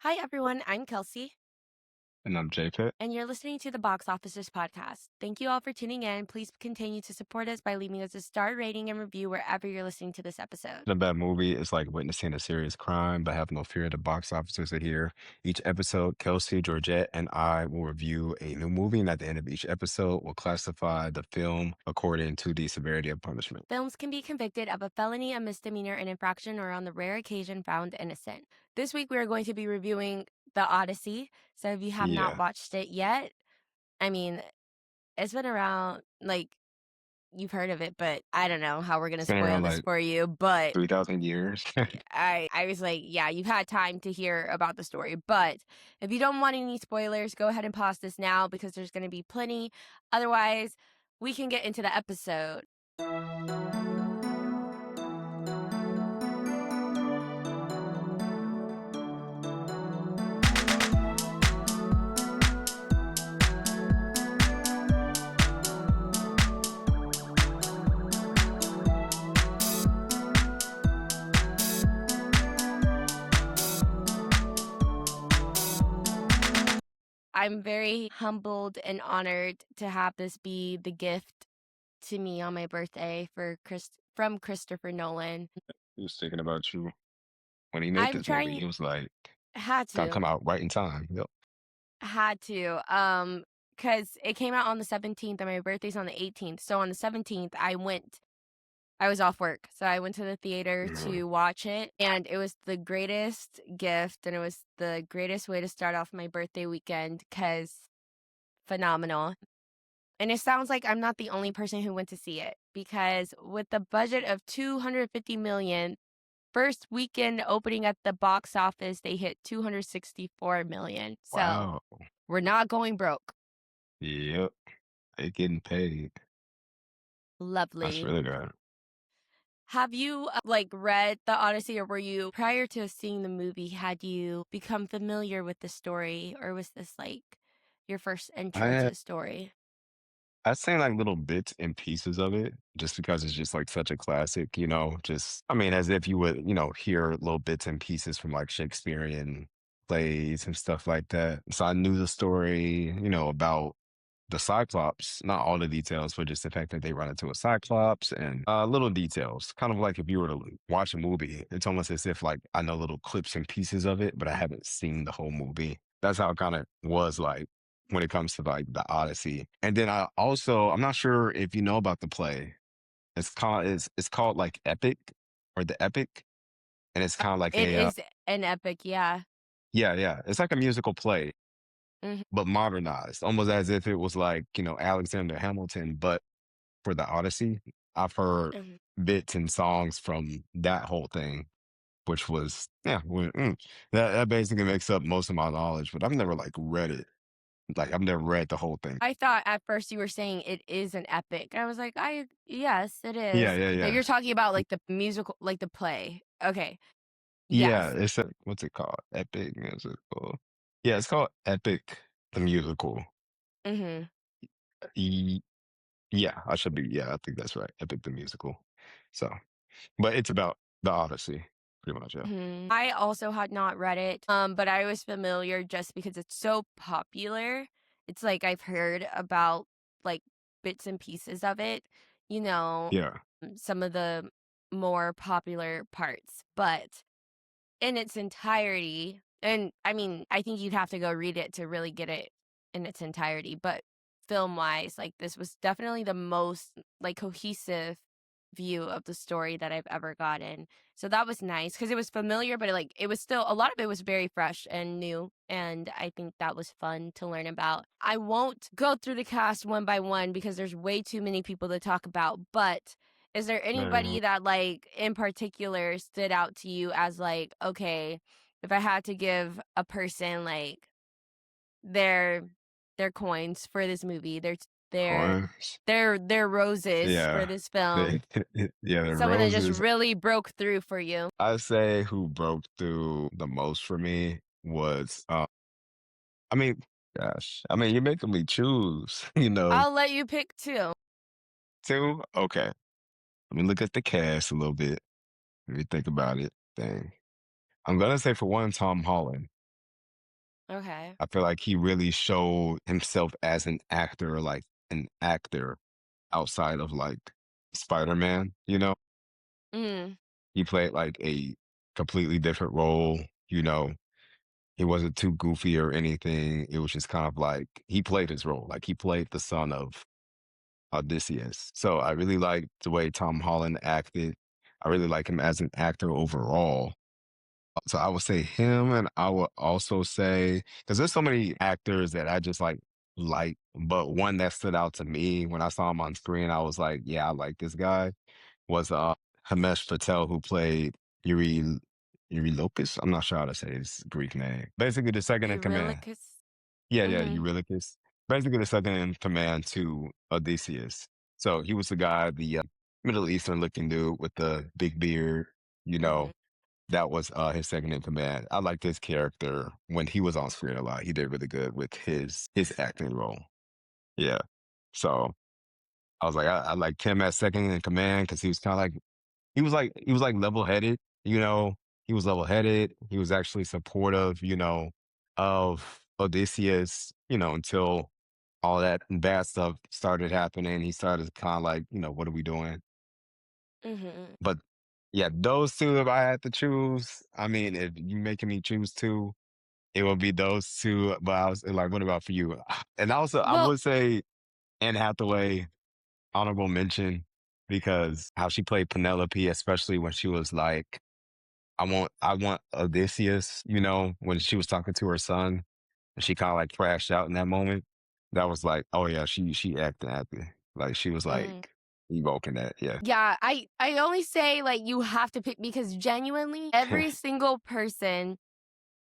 Hi, everyone. I'm Kelsey, And I'm JP. and you're listening to the Box Officers Podcast. Thank you all for tuning in. Please continue to support us by leaving us a star rating and review wherever you're listening to this episode. A bad movie is like witnessing a serious crime, but have no fear. The box officers are here. Each episode, Kelsey, Georgette, and I will review a new movie, and at the end of each episode, we'll classify the film according to the severity of punishment. Films can be convicted of a felony, a misdemeanor, an infraction, or on the rare occasion found innocent. This week, we are going to be reviewing The Odyssey. So if you have not Yeah, watched it yet, I mean, it's been around, you've heard of it, but I don't know how we're going to it's been spoil around this like for you. But 3,000 years. I was like, yeah, you've had time to hear about the story. But if you don't want any spoilers, go ahead and pause this now because there's going to be plenty. Otherwise, we can get into the episode. I'm very humbled and honored to have this be the gift to me on my birthday from Christopher Nolan. He was thinking about you when he made I'm this movie. trying He was like, had it's gonna come to out right in time. Yep. had to because it came out on the 17th and my birthday's on the 18th. So on the 17th, I was off work, so I went to the theater Mhm. to watch it, and it was the greatest gift, and it was the greatest way to start off my birthday weekend because phenomenal. And it sounds like I'm not the only person who went to see it because with the budget of 250 million, first weekend opening at the box office, they hit 264 million. So Wow. we're not going broke. Yep. They getting paid. That's Lovely. really good. Have you read the Odyssey, or were you prior to seeing the movie, had you become familiar with the story, or was this like your first intro to I the story? I've seen like little bits and pieces of it just because it's just like such a classic, just I mean, as if you would, hear little bits and pieces from like Shakespearean plays and stuff like that. So I knew the story, about the Cyclops, not all the details, but just the fact that they run into a Cyclops and little details. Kind of like if you were to watch a movie, it's almost as if like I know little clips and pieces of it, but I haven't seen the whole movie. That's how it kind of was like when it comes to like the Odyssey. And then I'm not sure if you know about the play. It's called like Epic or the Epic, and it's kind of like It a is an epic, yeah. yeah, it's like a musical play Mhm. but modernized, almost as if it was like, Alexander Hamilton, but for the Odyssey. I've heard Mhm. bits and songs from that whole thing, which was yeah, that basically makes up most of my knowledge, but I've never like read it. Like I've never read the whole thing. I thought at first you were saying it is an epic. I was like, yes, it Yeah, is. yeah, But yeah. you're talking about like the musical, like the play. Okay. Yeah, Yes. it's what's it called? Epic musical. Yeah, it's called Epic the musical. Hmm. E- yeah, I think that's right. Epic the musical. So, but it's about the Odyssey, pretty much, yeah. I also had not read it, but I was familiar just because it's so popular. It's like I've heard about like bits and pieces of it, you know, Yeah. some of the more popular parts, but in its entirety, and I mean, I think you'd have to go read it to really get it in its entirety, but film-wise, like, this was definitely the most, like, cohesive view of the story that I've ever gotten. So that was nice because it was familiar, but, it was still a lot of it was very fresh and new, and I think that was fun to learn about. I won't go through the cast one by one because there's way too many people to talk about, but is there Mhm. anybody that, like, in particular stood out to you as, like, okay, if I had to give a person, like, their their coins for this movie, their Coins. their roses for Yeah. this film, Yeah, the someone that just roses. really broke through for you? I say who broke through the most for me was, I mean, gosh, I mean, you're making me choose, I'll let you pick 2. 2? Okay. Let me look at the cast a little bit. Let me think about it. Dang. I'm gonna say for one, Tom Holland. Okay. I feel like he really showed himself as an actor, like an actor outside of like Spider-Man, you know? Mm, He played like a completely different role, you know. He wasn't too goofy or anything. It was just kind of like he played his role. Like he played the son of Odysseus. So I really like the way Tom Holland acted. I really like him as an actor overall. So I would say him, and I would also say because there's so many actors that I just like, but one that stood out to me when I saw him on screen, I was like, yeah, I like this guy. Was Himesh Patel who played Yuri Yuri Locus? I'm not sure how to say his Greek name. Basically, the second in command. Eurylochus. Yeah, yeah, Mhm, Eurylochus. Basically, the second in command to Odysseus. So he was the guy, the Middle Eastern looking dude with the big beard, you know, mhm. that was, his second in command. I liked his character when he was on screen a lot. He did really good with his acting role. Yeah. So, I was like, I liked him as second in command because he was like level-headed, you know? He was level-headed. He was actually supportive, you know, of Odysseus, you know, until all that bad stuff started happening. He started kinda like, you know, "What are we doing?" Mhm. But, yeah, those 2 if I had to choose, I mean, if you making me choose 2, it would be those 2, but I was like, what about for you? And also, I Well would say Anne Hathaway, honorable mention, because how she played Penelope, especially when she was like, I want Odysseus, you know, when she was talking to her son, and she kinda, like, crashed out in that moment. That was like, oh, yeah, she acted happy. Like, she was, like, mhm. evoking that, yeah. Yeah, I only say, like, you have to pick because genuinely, every single person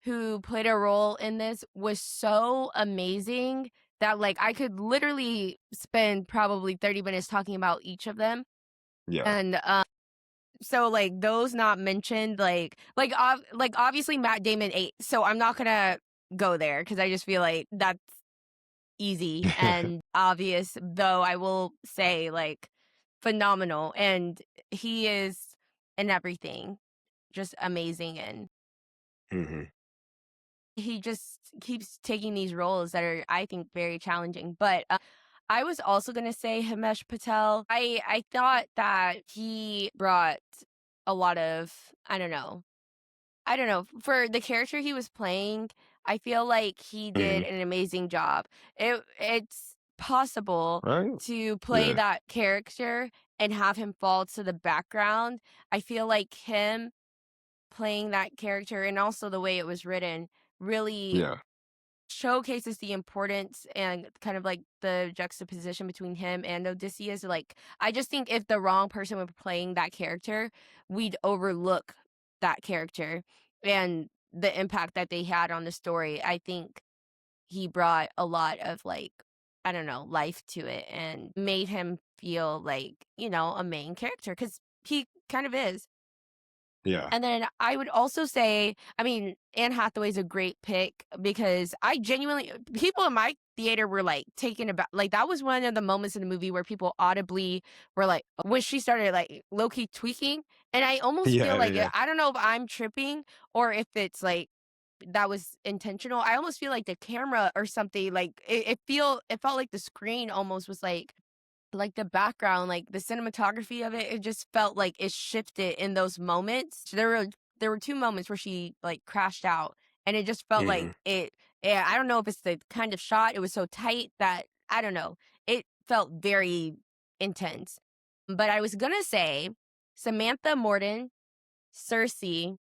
who played a role in this was so amazing that, like, I could literally spend probably 30 minutes talking about each of them, Yeah. and, so, like, those not mentioned, obviously, Matt Damon ate, so I'm not gonna go there because I just feel like that's easy and obvious, though I will say, like, phenomenal, and he is in everything, just amazing, and Mhm. he just keeps taking these roles that are, I think, very challenging, but, I was also gonna say Himesh Patel. I thought that he brought a lot of I don't know, for the character he was playing, I feel like he did Mhm. an amazing job. It's possible Right? to play Yeah. that character and have him fall to the background. I feel like him playing that character and also the way it was written really Yeah. showcases the importance and kind of like the juxtaposition between him and Odysseus. Like, I just think if the wrong person were playing that character, we'd overlook that character and the impact that they had on the story. I think he brought a lot of like, I don't know, life to it and made him feel like, a main character because he kind of is. Yeah. And then I would also say, I mean, Anne Hathaway's a great pick because I genuinely people in my theater were like taken aback. Like that was one of the moments in the movie where people audibly were like, when she started like low key tweaking, and I almost feel Yeah, like yeah. I don't know if I'm tripping or if it's like that was intentional. I almost feel like the camera or something like it felt like the screen almost was like the background, like the cinematography of it, it just felt like it shifted in those moments. There were 2 moments where she, like, crashed out, and it just felt like Mhm. yeah, I don't know if it's the kind of shot, it was so tight that I don't know. It felt very intense. But I was gonna say Samantha Morton, Cersei.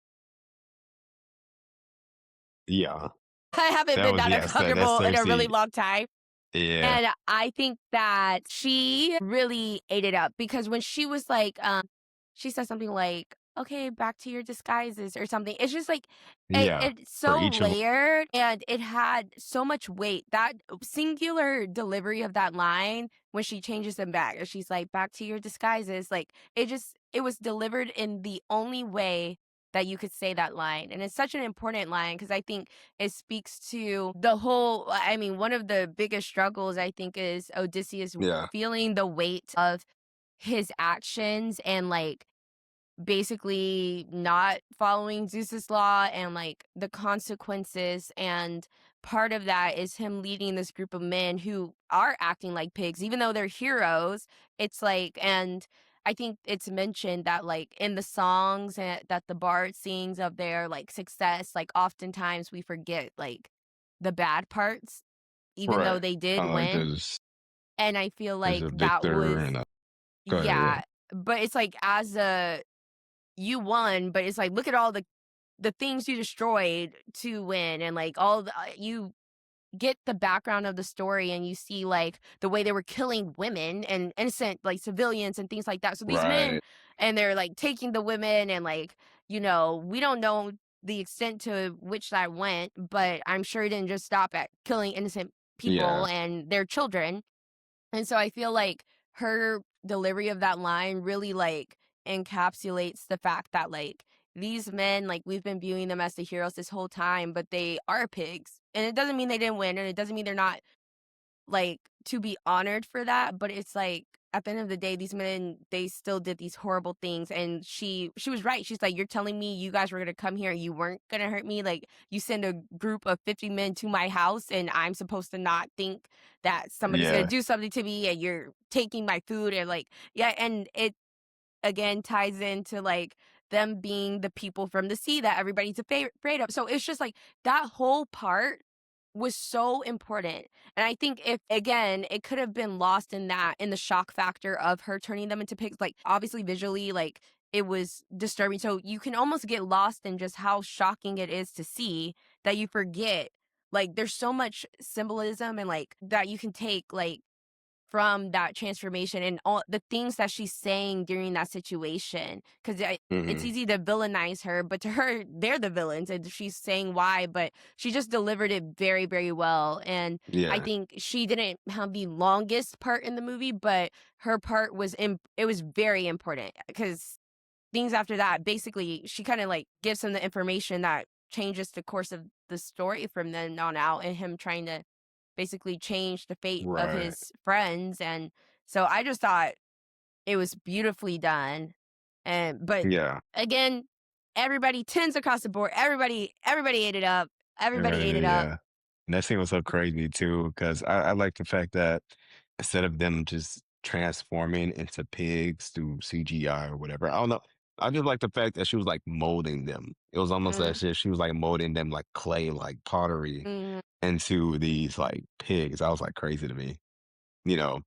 Yeah. I haven't That been was that yes, that's uncomfortable in a really Cersei. long time. Yeah. And I think that she really ate it up because when she was like, she said something like, "Okay, back to your disguises" or something. It's just like Yeah. it's For so each of 'em. layered and it had so much weight. That singular delivery of that line when she changes them back, and she's like, "Back to your disguises," like it was delivered in the only way that you could say that line, and it's such an important line because I think it speaks to the whole I mean, one of the biggest struggles I think is Odysseus Yeah. feeling the weight of his actions and, like, basically not following Zeus's law and like the consequences. And part of that is him leading this group of men who are acting like pigs, even though they're heroes. It's like, and I think it's mentioned that like in the songs that the bard sings of their like success, like oftentimes we forget like the bad parts, even though Right. they did Kinda like win. And I feel there's like a that victor was, and a go ahead, yeah. yeah, but it's like as a you won, but it's like, look at all the things you destroyed to win, and like all the you get the background of the story, and you see like the way they were killing women and innocent like civilians and things like that. So these men, Right. and they're like taking the women, and like, we don't know the extent to which that went, but I'm sure it didn't just stop at killing innocent people Yeah. and their children. And so I feel like her delivery of that line really like encapsulates the fact that like these men, like we've been viewing them as the heroes this whole time, but they are pigs. And it doesn't mean they didn't win, and it doesn't mean they're not like to be honored for that, but it's like at the end of the day, these men, they still did these horrible things. And she was right. She's like, you're telling me you guys were gonna come here and you weren't gonna hurt me? Like you send a group of 50 men to my house and I'm supposed to not think that somebody's gonna Yeah. do something to me, and you're taking my food, and like, yeah, and it again ties into like them being the people from the sea that everybody's afraid of. So it's just like that whole part was so important. And I think if again, it could have been lost in that, in the shock factor of her turning them into pigs. Like obviously visually, like it was disturbing. So you can almost get lost in just how shocking it is to see that you forget. Like there's so much symbolism and like that you can take like from that transformation and all the things that she's saying during that situation. Because it's Mhm. easy to villainize her, but to her, they're the villains, and she's saying why. But she just delivered it very, very well. And I Yeah. think she didn't have the longest part in the movie, but her part was it was very important because things after that, basically, she kind of like gives him the information that changes the course of the story from then on out, and him trying to basically change the fate of Right. his friends. And so I just thought it was beautifully done. And but Yeah. again, everybody, tens across the board, everybody ate it up. Everybody ate it up. Yeah. And that scene was so crazy too, because I like the fact that instead of them just transforming into pigs through CGI or whatever, I don't know. I just like the fact that she was like molding them. It was almost Mhm, as if she was like molding them like clay, like pottery mhm. into these like pigs. I was like crazy to me, you know?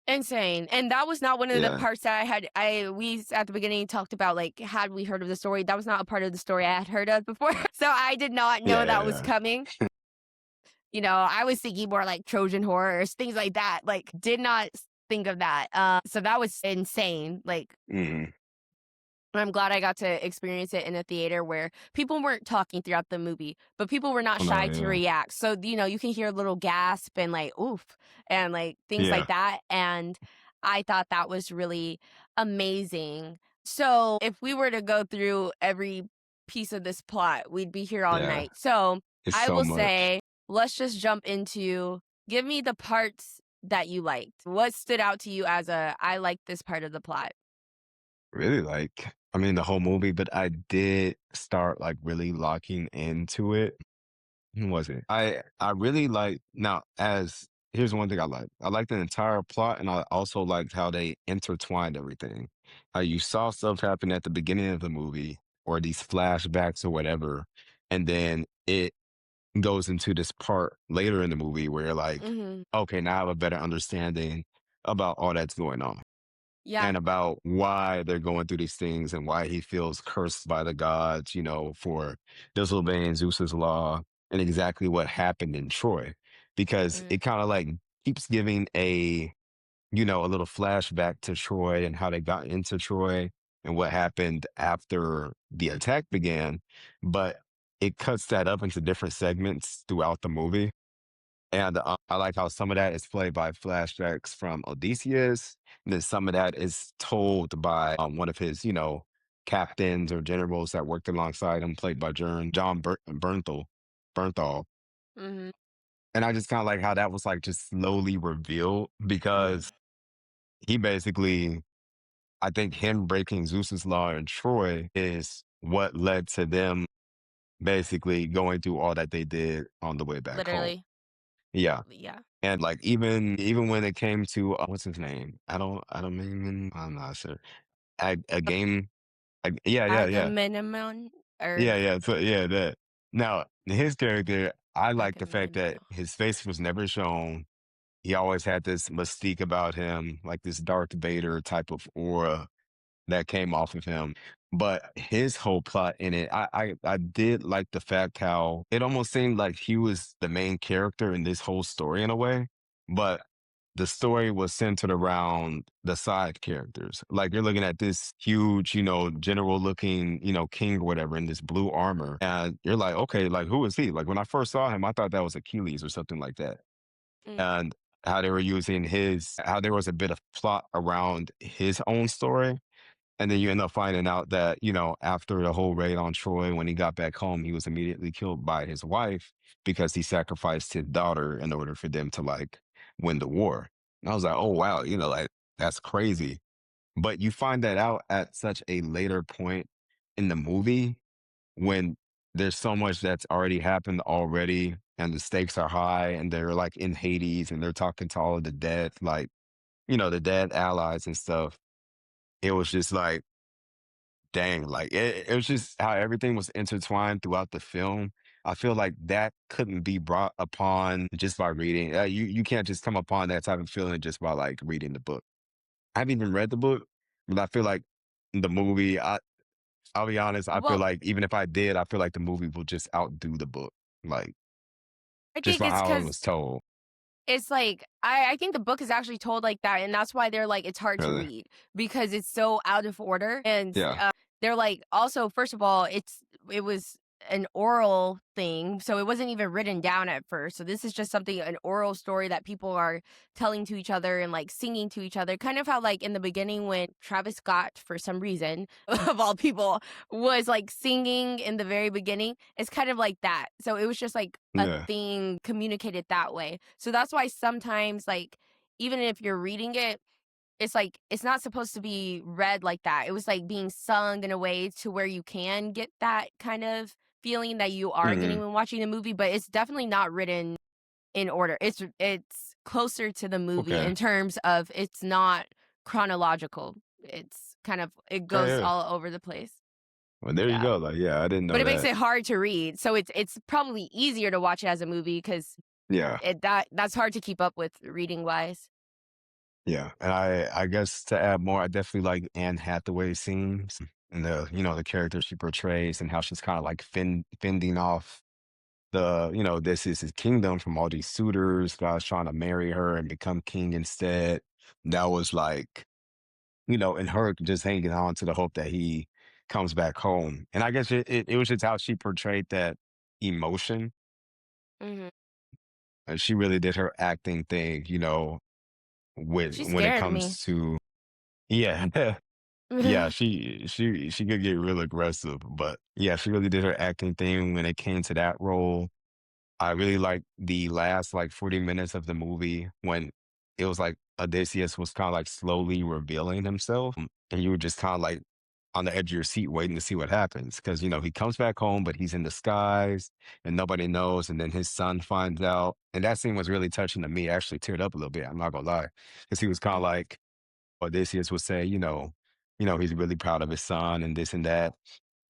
Insane. And that was not one of the Yeah. parts that at the beginning talked about like had we heard of the story. That was not a part of the story I had heard of before. So I did not know Yeah. that was Yeah. coming. I was thinking more like Trojan horrors, things like that. Like did not think of that. So that was insane. Like Yeah. Hmm. I'm glad I got to experience it in a theater where people weren't talking throughout the movie, but people were not Oh, no, shy to yeah. react. So, you can hear a little gasp and like, oof, and like things like Yeah. that. And I thought that was really amazing. So, if we were to go through every piece of this plot, we'd be here all Yeah. night. So, It's I so will much. say, let's just jump into give me the parts that you liked. What stood out to you as I like this part of the plot? Really like, I mean, the whole movie, but I did start like really locking into it. When was it? I really like now as here's one thing I like. I like the entire plot and I also liked how they intertwined everything. How you saw stuff happen at the beginning of the movie or these flashbacks or whatever, and then it goes into this part later in the movie where you're like, Mhm. okay, now I have a better understanding about all that's going on Yeah. and about why they're going through these things and why he feels cursed by the gods, for disobeying Zeus's law and exactly what happened in Troy. Because Mhm. it kind of like keeps giving a little flashback to Troy and how they got into Troy and what happened after the attack began. But it cuts that up into different segments throughout the movie and, I like how some of that is played by flashbacks from Odysseus, and then some of that is told by, one of his, captains or generals that worked alongside him, played by John Bernthal. Mhm. And I just kinda like how that was, like, just slowly revealed Mhm. because he basically I think him breaking Zeus's law in Troy is what led to them basically going through all that they did on the way back home. Literally. Yeah. Yeah. And like even when it came to what's his name? I don't even I'm not sure. A game yeah. Agamemnon or Yeah, yeah, so yeah, that. Now, his character, I like the fact that Agamemnon. his face was never shown. He always had this mystique about him, like this Darth Vader type of aura that came off of him. But his whole plot in it, I did like the fact how it almost seemed like he was the main character in this whole story in a way, but the story was centered around the side characters. Like you're looking at this huge, general looking, king or whatever in this blue armor. And you're like, okay, like who is he? Like when I first saw him, I thought that was Achilles or something like that. Mm, And how they were using how there was a bit of plot around his own story, and then you end up finding out that, after the whole raid on Troy, when he got back home, he was immediately killed by his wife because he sacrificed his daughter in order for them to like win the war. And I was like, oh, wow, like that's crazy. But you find that out at such a later point in the movie when there's so much that's already happened already and the stakes are high and they're like in Hades and they're talking to all of the dead, like, the dead allies and stuff. It was just like, dang, like it was just how everything was intertwined throughout the film. I feel like that couldn't be brought upon just by reading. You can't just come upon that type of feeling just by like reading the book. I haven't even read the book, but I feel like the movie. I'll be honest. I feel well, like even if I did, I feel like the movie will just outdo the book, like I just think by it's how it because was told. it's like I think the book is actually told like that, and that's why they're like it's hard to Really, read because it's so out of order, and, yeah. they're like also, first of all, it was an oral thing, so it wasn't even written down at first, so this is just something an oral story that people are telling to each other and, like, singing to each other, kind of how, like, in the beginning when Travis Scott, for some reason, of all people, was, like, singing in the very beginning, it's kind of like that, so it was just, like, a Yeah. thing communicated that way. So that's why sometimes, like, even if you're reading it, it's like it's not supposed to be read like that. It was like being sung in a way to where you can get that kind of feeling that you are getting Hmm. when watching the movie, but it's definitely not written in order. It's closer to the movie Okay. in terms of it's not chronological. It's kind of it Okay. goes Yeah. all over the place. Well, there you Yeah. go. Like, yeah, I didn't But know it makes that. it hard to read. So it's probably easier to watch it as a movie because Yeah. that's hard to keep up with reading wise. Yeah, and I guess to add more, I definitely like Anne Hathaway's scenes and the character she portrays and how she's kind of like fending off this is his kingdom from all these suitors, guys trying to marry her and become king instead. That was like, and her just hanging on to the hope that he comes back home. And I guess it was just how she portrayed that emotion. Mhm. And she really did her acting thing, She when it scared me. comes to yeah. Yeah, she could get real aggressive, but yeah, she really did her acting thing when it came to that role. I really liked the last like 40 minutes of the movie when it was like Odysseus was kind of like slowly revealing himself, and you were just kind of like on the edge of your seat waiting to see what happens because he comes back home, but he's in disguise and nobody knows, and then his son finds out, and that scene was really touching to me. I actually teared up a little bit. I'm not gonna lie, because he was kind of Mhm, like Odysseus would say, he's really proud of his son and this and that.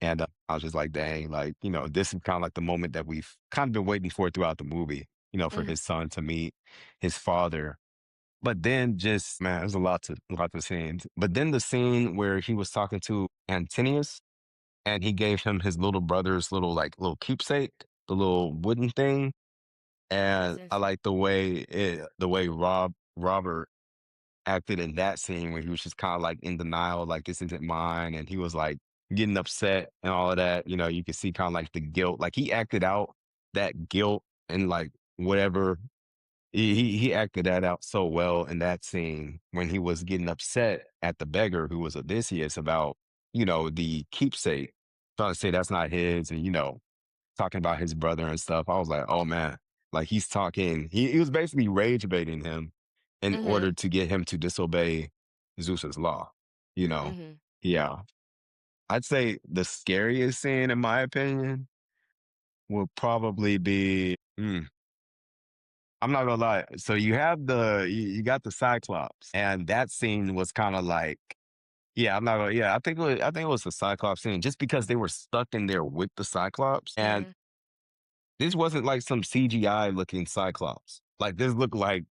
And I was just like, dang, like, this is kind of like the moment that we've kind of been waiting for throughout the movie, for mhm. his son to meet his father. But then just, man, there's a lot of scenes. But then the scene where he was talking to Antinius and he gave him his little brother's little keepsake, the little wooden thing. That's And I insane. like the way Robert acted in that scene where he was just kind of like in denial, like this isn't mine, and he was like getting upset and all of that. You could see kind of like the guilt, like he acted out that guilt and like whatever. He acted that out so well in that scene when he was getting upset at the beggar who was Odysseus about the keepsake, trying to say that's not his, and talking about his brother and stuff. I was like, oh man, like he's talking. He was basically rage baiting him in Mhm. order to get him to disobey Zeus's law. you know? Mhm. Yeah. I'd say the scariest scene, in my opinion, will probably be I'm not gonna lie. So you have you got the Cyclops, and that scene was kinda like yeah, I'm not gonna yeah, I think it was the Cyclops scene just because they were stuck in there with the Cyclops, and Yeah. this wasn't like some CGI looking Cyclops. Like, this looked like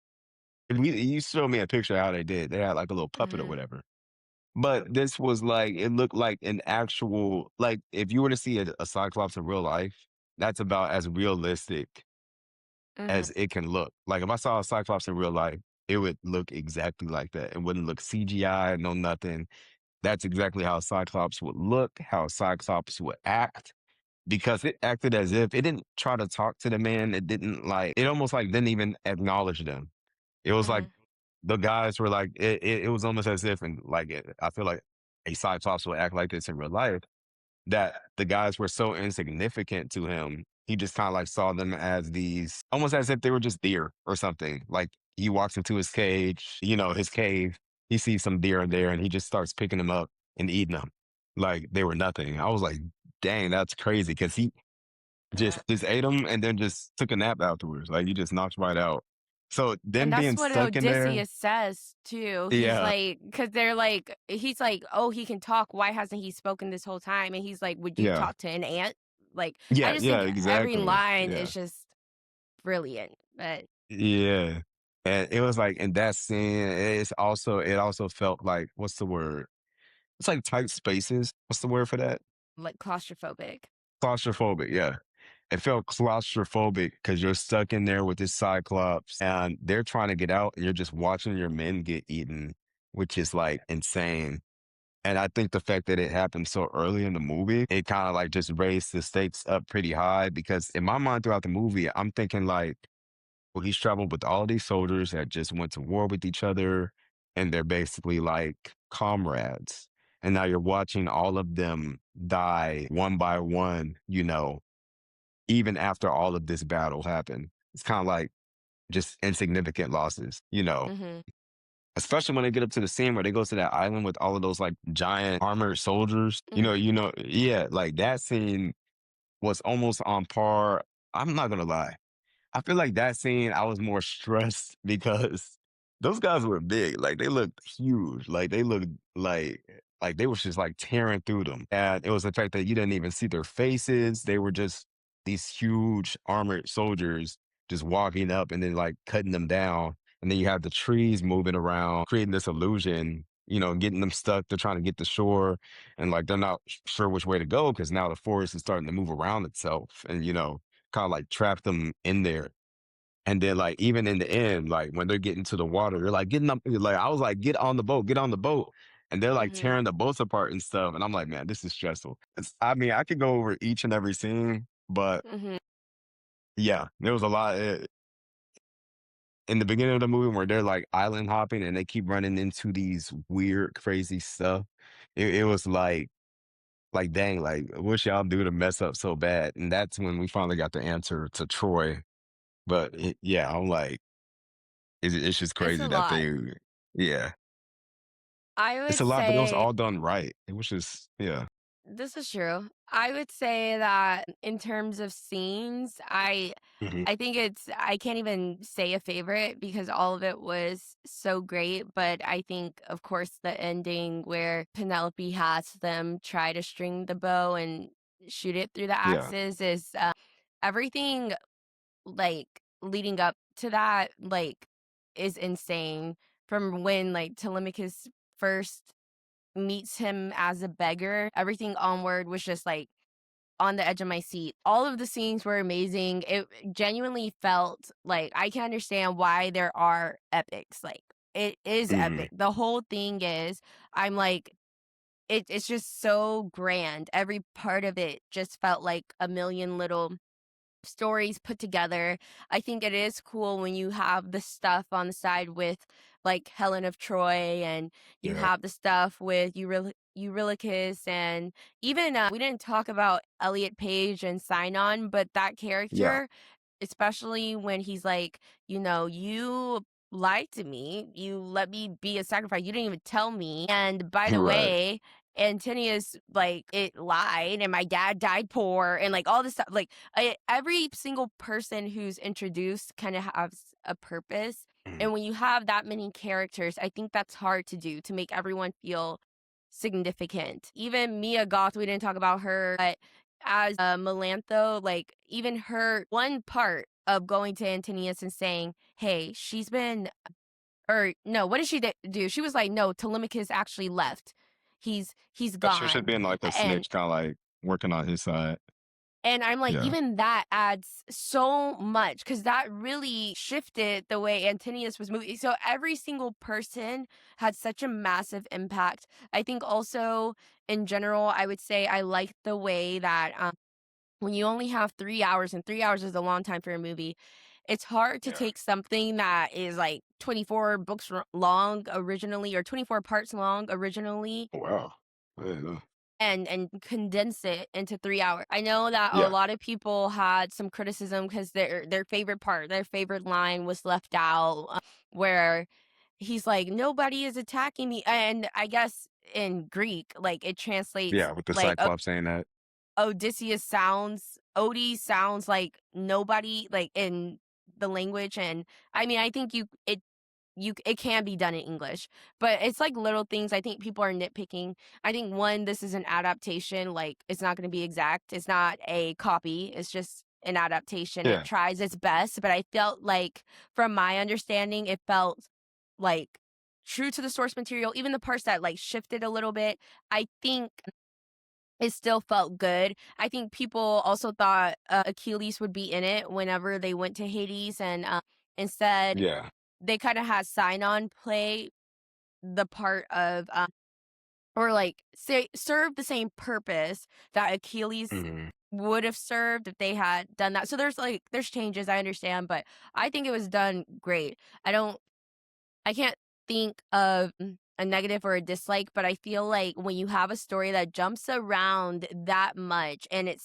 and you showed me a picture of how they did. They had, like, a little puppet or Mhm. whatever. But this was like it looked like an actual like, if you were to see a Cyclops in real life, that's about as realistic Mhm. as it can look. Like, if I saw a Cyclops in real life, it would look exactly like that. It wouldn't look CGI, no nothing. That's exactly how Cyclops would look, how Cyclops would act, because it acted as if it didn't try to talk to the man. It didn't like it almost like didn't even acknowledge them. It was like Mhm. the guys were like it was almost as if and like I feel like a Cyclops would act like this in real life that the guys were so insignificant to him. He just kind of like saw them as these almost as if they were just deer or something. Like he walks into his cage, his cave, he sees some deer in there and he just starts picking them up and eating them like they were nothing. I was like, dang, that's crazy because he just ate them and then just took a nap afterwards. Like he just knocked right out. So And them that's being what stuck in there, Odysseus says too. He's yeah, like, because they're like, he's like, oh, he can talk. Why hasn't he spoken this whole time? And he's like, would you yeah, talk to an ant? Like, I yeah, just yeah, think every exactly. line Yeah. is just brilliant. But Yeah. And it was like in that scene, it also felt like what's the word? It's like tight spaces. What's the word for that? like claustrophobic. Claustrophobic, yeah. It felt claustrophobic because you're stuck in there with this Cyclops and they're trying to get out and you're just watching your men get eaten, which is like insane. And I think the fact that it happened so early in the movie, it kind of like just raised the stakes up pretty high because in my mind throughout the movie, I'm thinking like, well, he's traveled with all these soldiers that just went to war with each other, and they're basically like comrades. And now you're watching all of them die one by one, even after all of this battle happened. It's kind of like just insignificant losses. Mhm. Especially when they get up to the scene where they go to that island with all of those like giant armored soldiers. Mhm. Yeah, like that scene was almost on par. I'm not gonna lie. I feel like that scene, I was more stressed because those guys were big. Like they looked huge. Like they looked like they was just like tearing through them. And it was the fact that you didn't even see their faces. They were just these huge armored soldiers just walking up and then like cutting them down. And then you have the trees moving around, creating this illusion, getting them stuck. They're trying to get to shore and like they're not sure which way to go because now the forest is starting to move around itself. And kind of like trap them in there. And then like even in the end, like when they're getting to the water, they're like getting up like I was like, get on the boat, get on the boat. And they're like Mhm. tearing the boats apart and stuff. And I'm like, man, this is stressful. I mean, I could go over each and every scene, but Mhm. yeah, there was a lot in the beginning of the movie where they're like island hopping and they keep running into these weird, crazy stuff. It was like dang, like what y'all do to mess up so bad? And that's when we finally got the answer to Troy. But yeah, I'm like, it's just It's crazy a that lot. they yeah. I It's would a lot, but it was say all done right. It was just yeah. this is true. I would say that in terms of scenes, Mhm. I think I can't even say a favorite because all of it was so great, but I think of course the ending where Penelope has them try to string the bow and shoot it through the Yeah, axes is everything like leading up to that is insane from when like Telemachus first meets him as a beggar. Everything onward was just like on the edge of my seat. All of the scenes were amazing. It genuinely felt like I can understand why there are epics. Like it is mhm, epic. The whole thing is I'm like it's just so grand. Every part of it just felt like a million little stories put together. I think it is cool when you have the stuff on the side with like Helen of Troy and you yeah, have the stuff with Eurylochus and even we didn't talk about Elliot Page and Sinon, but that yeah, character, especially when he's like, you lied to me. You let me be a sacrifice. You didn't even tell me. And by the Right. way, Antonius, like, it lied, and my dad died poor, and like all this stuff. Like, every single person who's introduced kind of has a purpose. Mhm. And when you have that many characters, I think that's hard to do to make everyone feel significant. Even Mia Goth, we didn't talk about her, but as Melantho, like even her one part of going to Antonius and saying, "Hey, she's been," or no, what did she do? She was like, "No, Telemachus actually left. He's She was just gone." being like a And snitch, kinda like working on his side. I'm like, Yeah. even that adds so much because that really shifted the way Antonius was moving. So every single person had such a massive impact. I think also in general, I would say I like the way that when you only have 3 hours, and 3 hours is a long time for a movie, it's hard to Yeah. take something that is like 24 books long originally, or 24 parts long originally, Wow. I didn't know. and condense it into 3 hours. I know that a Yeah. lot of people had some criticism because their favorite part, their favorite line was left out, where he's like, "Nobody is attacking me," and I guess in Greek, like, it translates Yeah, with the like, Cyclops saying that. Odie sounds like nobody, like, in the language, and I mean, I think it can be done in English, but it's like little things I think people are nitpicking. I think one, this is an adaptation, like, it's not gonna be exact. It's not a copy, it's just an adaptation. It Yeah. tries its best, but I felt like, from my understanding, it felt, like, true to the source material, even the parts that, like, shifted a little bit. I think it still felt good. I think people also thought, Achilles would be in it whenever they went to Hades, and, instead, Yeah. they kinda had Sinon play the part of, or, like, say serve the same purpose that Achilles Mhm. would have served if they had done that. So there's changes, I understand, but I think it was done great. I can't think of a negative or a dislike, but I feel like when you have a story that jumps around that much, and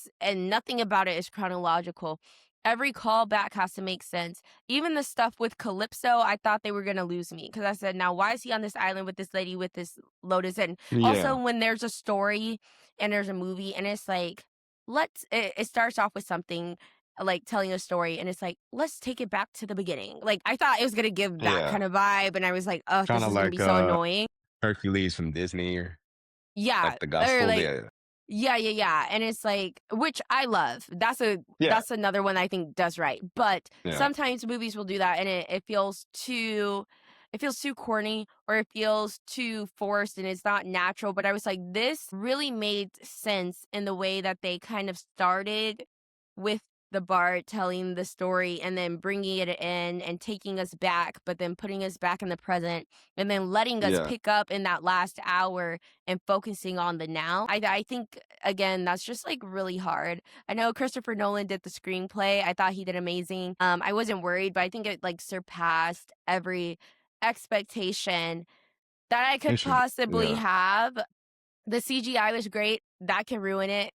nothing about it is chronological, every callback has to make sense. Even the stuff with Calypso, I thought they were gonna lose me because I said, "Now why is he on this island with this lady with this lotus?" And also Yeah. when there's a story and there's a movie and it's like, it starts off with something like telling a story and it's like, let's take it back to the beginning. Like, I thought it was gonna give that Yeah. kind of vibe, and I was like, oh, this Kinda is gonna like, be so annoying. Hercules from Disney or Yeah, like the or gospel. like, Yeah. yeah, yeah, yeah, and it's like, which I love. Yeah. That's another one I think does right. But Yeah. sometimes movies will do that and it feels too corny, or it feels too forced and it's not natural. But I was like, this really made sense in the way that they kind of started with the bard telling the story and then bringing it in and taking us back, but then putting us back in the present and then letting us Yeah. pick up in that last hour and focusing on the now. I think, again, that's just like really hard. I know Christopher Nolan did the screenplay. I thought he did amazing. I wasn't worried, but I think it like surpassed every expectation that I It could should. possibly Yeah. have. The CGI was great. That can ruin it.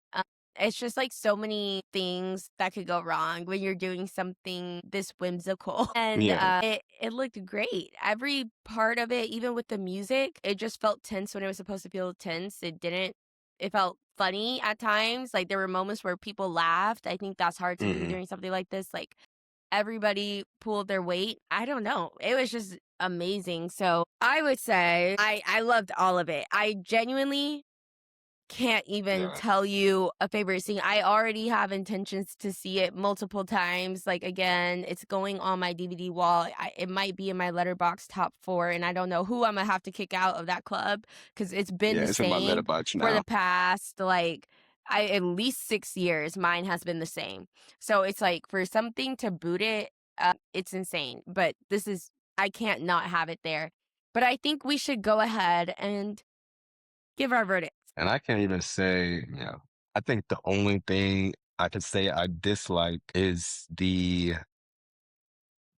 It's just like so many things that could go wrong when you're doing something this whimsical. And Yeah. it looked great. Every part of it, even with the music, it just felt tense when it was supposed to feel tense. It didn't. It felt funny at times. Like there were moments where people laughed. I think that's hard to do Mhm. during something like this. Like everybody pulled their weight. I don't know. It was just amazing. So I would say I loved all of it. I genuinely can't even Yeah. tell you a favorite scene. I already have intentions to see it multiple times. Like again, it's going on my DVD wall. It might be in my letterbox top 4, and I don't know who I'm gonna have to kick out of that club because it's been Yeah, the it's in my same letterbox for the now. past like I at least 6 years. Mine has been the same. So it's like for something to boot it, it's insane. But I can't not have it there. But I think we should go ahead and give our verdict. And I can't even say, I think the only thing I could say I dislike is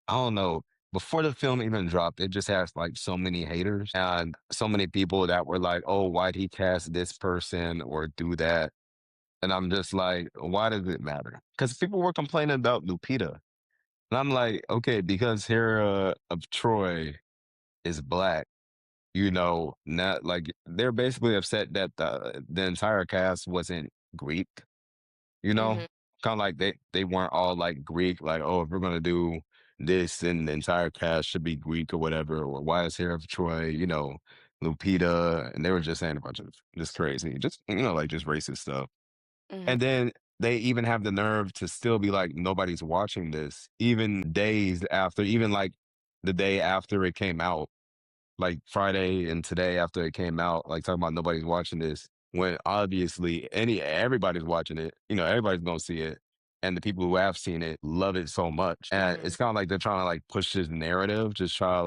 I don't know, before the film even dropped, it just has like so many haters and so many people that were like, oh, why'd he cast this person or do that? And I'm just like, why does it matter? Because people were complaining about Lupita. And I'm like, okay, because Hera of Troy is black, not like they're basically upset that the entire cast wasn't Greek. You know? Mhm, Kinda like they weren't all, like, Greek, like, "Oh, if we're gonna do this, then the entire cast should be Greek," or whatever, or "Why is Hera of Troy," Lupita, and they were just saying a bunch of just crazy, just, like, just racist stuff. mhm, And then they even have the nerve to still be like, "Nobody's watching this," even days after even, like, the day after it came out, like Friday and today after it came out, like talking about nobody's watching this, when obviously everybody's watching it, everybody's gonna see it. And the people who have seen it love it so much. And mhm, it's kind of like they're trying to like push this narrative, just try to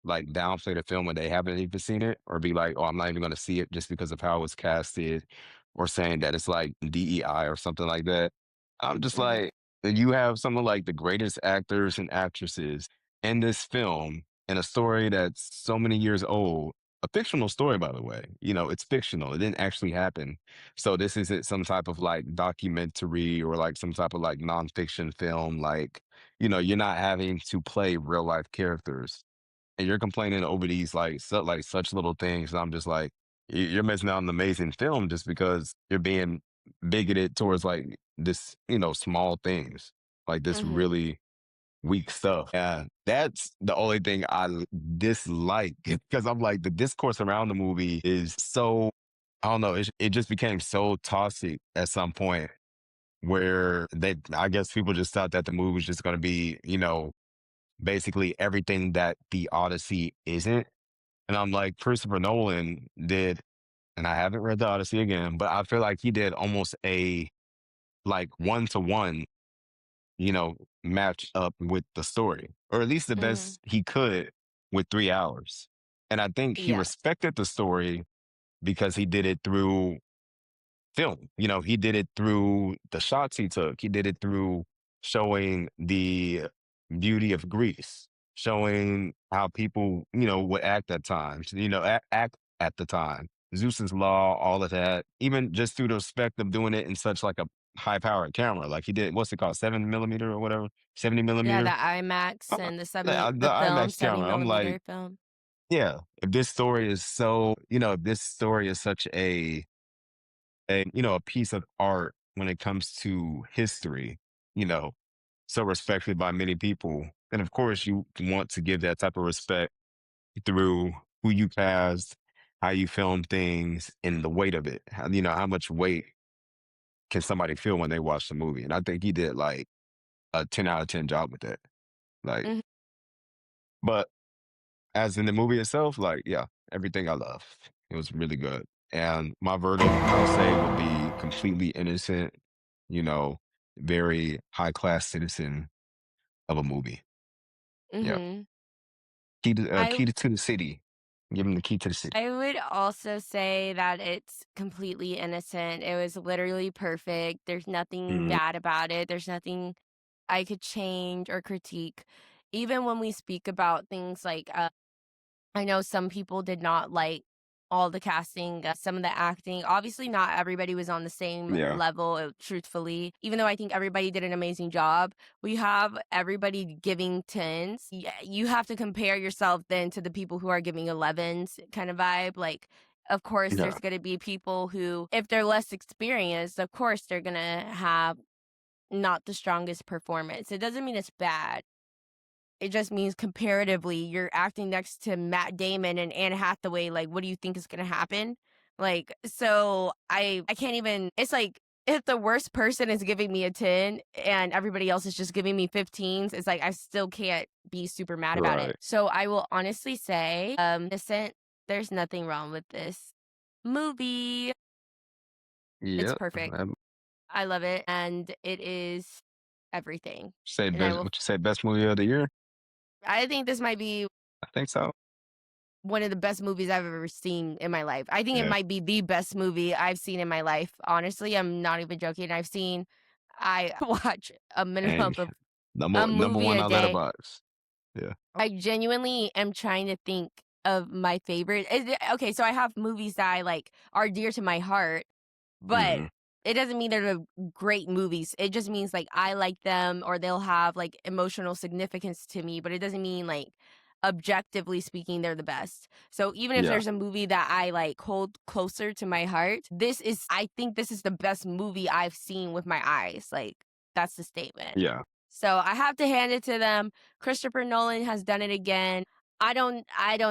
like downplay the film when they haven't even seen it, or be like, oh, I'm not even gonna see it just because of how it's casted, or saying that it's like DEI or something like that. I'm just mhm, like, you have some of like the greatest actors and actresses in this film and a story that's so many years old, a fictional story, by the way. It's fictional. It didn't actually happen. So this isn't some type of like documentary or like some type of like nonfiction film. Like, you're not having to play real life characters, and you're complaining over these like such little things. And I'm just like, you're missing out on an amazing film just because you're being bigoted towards like this, small things, like this mhm, really weak stuff. Yeah, that's the only thing dislike, because I'm like, the discourse around the movie is so, I don't know, it just became so toxic at some point where I guess people just thought that the movie was just going to be, basically everything that the Odyssey isn't. And I'm like, Christopher Nolan did, and I haven't read the Odyssey again, but I feel like he did almost a like one to one, match up with the story, or at least the mhm. best he could with 3 hours. And I think he Yeah, respected the story because he did it through film. He did it through the shots he took. He did it through showing the beauty of Greece, showing how people, would act at times, act at the time. Zeus's law, all of that, even just through the respect of doing it in such like a high powered camera. Like he did, what's it called? 7 millimeter or whatever, 70 yeah, the millimeter. IMAX and The the film, IMAX 70 camera. I'm like, millimeter film. yeah, if this story is so, if this story is such a piece of art when it comes to history, you know, so respected by many people. And of course, you want to give that type of respect through who you cast, how you film things, and the weight of it. How much weight can somebody feel when they watch the movie? And I think he did like a 10 out of 10 job with that. Like, Mhm, but as in the movie itself, like, yeah, everything I love. It was really good. And my verdict, I would say, would be completely innocent, you know, very high class citizen of a movie. Yeah. mhm. Key to the city. Give him the key to the city. I would also say that it's completely innocent. It was literally perfect. There's nothing Mhm. bad about it. There's nothing I could change or critique. Even when we speak about things like, I know some people did not like all the casting, some of the acting. Obviously, not everybody was on the same Yeah. level, truthfully. Even though I think everybody did an amazing job, we have everybody giving 10s. You have to compare yourself then to the people who are giving 11s kind of vibe. Like, of course, Yeah. there's going to be people who, if they're less experienced, of course, they're going to have not the strongest performance. It doesn't mean it's bad. It just means comparatively, you're acting next to Matt Damon and Anne Hathaway, like, what do you think is gonna happen? Like, so I can't even it's like, if the worst person is giving me a 10 and everybody else is just giving me 15s, it's like I still can't be super mad about it. Right. So I will honestly say, Innocent, there's nothing wrong with this movie. It's Yeah. perfect. I love it, and it is everything. Say And I best will what you say best movie of the year? I think this might be I think so. one of the best movies I've ever seen in my life. I think it Yeah. might be the best movie I've seen in my life. Honestly, I'm not even joking. I watch a minimum And of number a number movie one a on day. Letterboxd. Yeah. I genuinely am trying to think of my favorite. Okay, so I have movies that I like are dear to my heart, but Mhm. it doesn't mean they're the great movies. It just means, like, I like them or they'll have, like, emotional significance to me, but it doesn't mean, like, objectively speaking, they're the best. So even if Yeah. there's a movie that I, like, hold closer to my heart, I think this is the best movie I've seen with my eyes. Like, that's the statement. Yeah. So I have to hand it to them. Christopher Nolan has done it again. I don't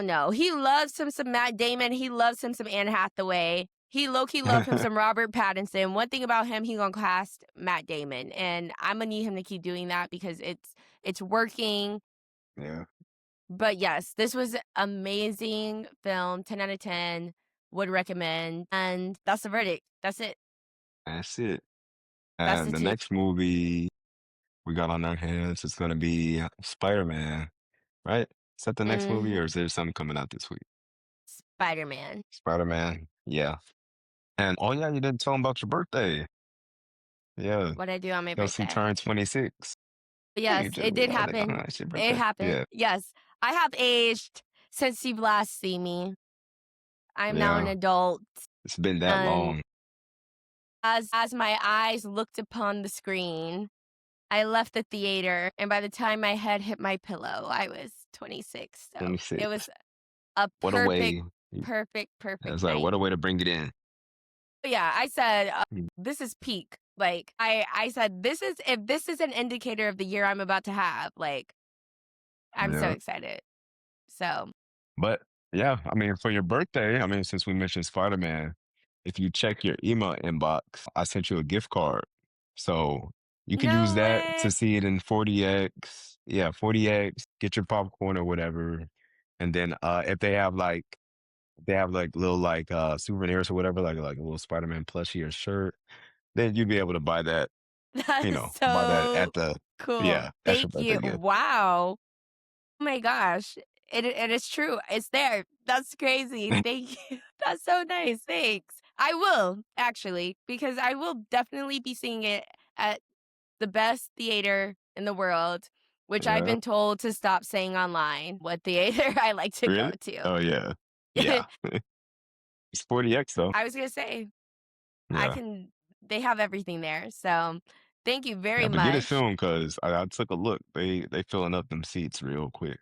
know. He loves him some Matt Damon. He loves him some Anne Hathaway. He low key love him some Robert Pattinson. One thing about him, he gonna cast Matt Damon, and I'm gonna need him to keep doing that because it's working. Yeah. But yes, this was amazing film. 10 out of 10. Would recommend, and that's the verdict. That's it. That's it. That's And the the two. next movie we got on our hands is gonna be Spider-Man, right? Is that the next movie, or Mhm. is there something coming out this week? Spider Man. Spider-Man, yeah. And oh yeah, you didn't tell them about your birthday. Yeah, What I do on my Kelsey birthday. turned 26. Oh, you Yes, just it we did all did. Oh, happen. it's your It birthday. happened. Yeah, Yes. I have aged since you've last seen me. I'm now an yeah. adult, It's been that and long. as my eyes looked upon the screen, I left the theater, and by the time my head hit my pillow, I was 26. So it 26. was a What a perfect, way. perfect, perfect It's like night. what a way to bring it in. But yeah, I said, Mm, "This is peak." Like, I said, "This is if this is an indicator of the year I'm about to have, like, I'm so yeah. excited." So, But yeah, I mean, for your birthday, I mean, since we mentioned Spider-Man, if you check your email inbox, I sent you a gift card. So you can use no that way. to see it in 40X. Yeah, 40X, get your popcorn or whatever. And then if they have like little like souvenirs or whatever, like a little Spider-Man plushie or shirt, then you'd be able to buy that, That is buy that so at the cool. yeah, that's your Thank birthday you. gift. Wow. Oh my gosh. It is true. It's there. That's crazy. Thank you. That's so nice. Thanks. I will actually, because I will definitely be seeing it at the best theater in the world, which I've Yeah. been told to stop saying online what theater I like to go Really? to. Oh yeah. Yeah. It's 40X though. I was gonna say I Yeah. can. They have everything there. So thank you very Yeah, but get it much. soon because I took a look. They filling up them seats real quick.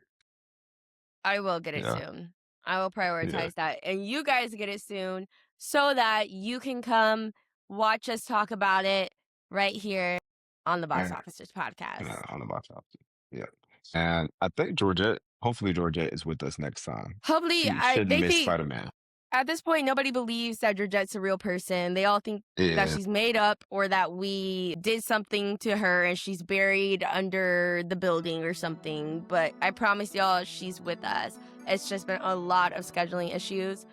I will get it Yeah, soon. I will yeah, prioritize that. And you guys get it soon so that you can come watch us talk about it right here on the Box and Officers podcast. on the box office. Yeah, and I think Georgette. Hopefully, Georgette is with us next time. Hopefully, She shouldn't they miss think Spider Man. at this point nobody believes that Georgette's a real person. They all think that Yeah, she's made up or that we did something to her and she's buried under the building or something. But I promise y'all, she's with us. It's just been a lot of scheduling issues.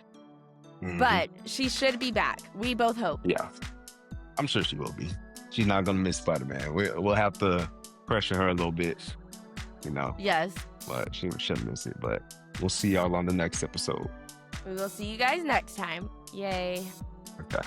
hmm But she should be back. We both hope. yeah. I'm sure she will be. She's not gonna miss Spider Man. We'll have to pressure her a little bit, you know, Yes. but she shouldn't miss it. But we'll see y'all on the next episode. We will see you guys next time. Yay. Okay.